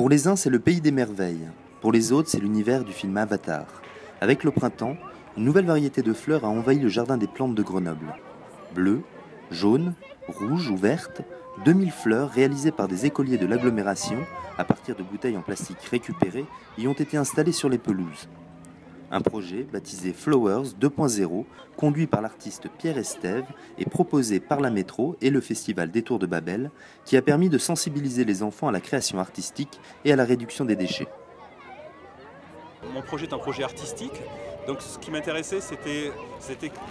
Pour les uns, c'est le pays des merveilles. Pour les autres, c'est l'univers du film Avatar. Avec le printemps, une nouvelle variété de fleurs a envahi le jardin des plantes de Grenoble. Bleues, jaunes, rouges ou vertes, 2000 fleurs réalisées par des écoliers de l'agglomération, à partir de bouteilles en plastique récupérées, y ont été installées sur les pelouses. Un projet baptisé Flowers 2.0, conduit par l'artiste Pierre Estève et proposé par la Métro et le Festival Détour de Babel, qui a permis de sensibiliser les enfants à la création artistique et à la réduction des déchets. Mon projet est un projet artistique, donc ce qui m'intéressait c'était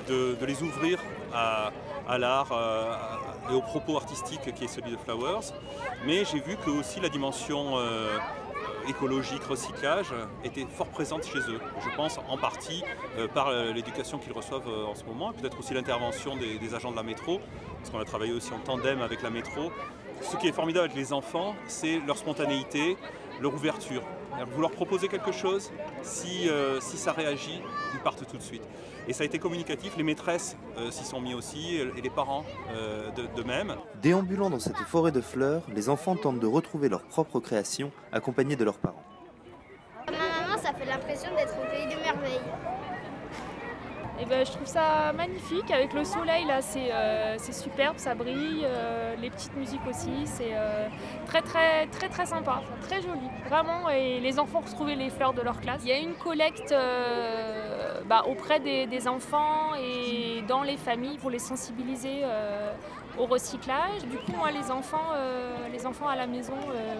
de les ouvrir à l'art et au propos artistique qui est celui de Flowers, mais j'ai vu que aussi la dimension écologique, recyclage était fort présente chez eux. Je pense en partie par l'éducation qu'ils reçoivent en ce moment, peut-être aussi l'intervention des agents de la métro, parce qu'on a travaillé aussi en tandem avec la métro. Ce qui est formidable avec les enfants, c'est leur spontanéité, leur ouverture. Vous leur proposez quelque chose, si ça réagit, ils partent tout de suite. Et ça a été communicatif, les maîtresses s'y sont mis aussi, et les parents de même. Déambulant dans cette forêt de fleurs, les enfants tentent de retrouver leur propre création, accompagnés de leurs parents. Ma maman, ça fait l'impression d'être au pays des merveilles. Et ben, je trouve ça magnifique, avec le soleil là, c'est superbe, ça brille, les petites musiques aussi, c'est très sympa, très joli, vraiment, et les enfants retrouvaient les fleurs de leur classe. Il y a une collecte auprès des enfants et dans les familles pour les sensibiliser au recyclage. Du coup, moi, les enfants à la maison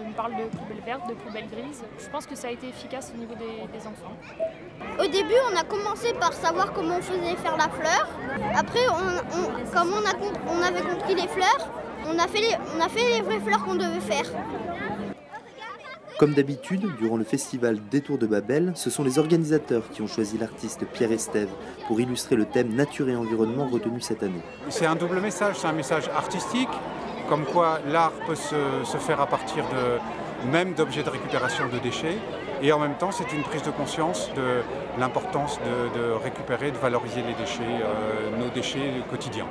me parlent de poubelles vertes, de poubelles grises. Je pense que ça a été efficace au niveau des enfants. Au début, on a commencé par savoir comment on faisait faire la fleur. Après, comme on avait compris les fleurs, on a fait les vraies fleurs qu'on devait faire. Comme d'habitude, durant le festival Détour de Babel, ce sont les organisateurs qui ont choisi l'artiste Pierre Estève pour illustrer le thème nature et environnement retenu cette année. C'est un double message, c'est un message artistique, comme quoi l'art peut se faire à partir même d'objets de récupération de déchets, et en même temps c'est une prise de conscience de l'importance de récupérer, de valoriser les déchets, nos déchets quotidiens.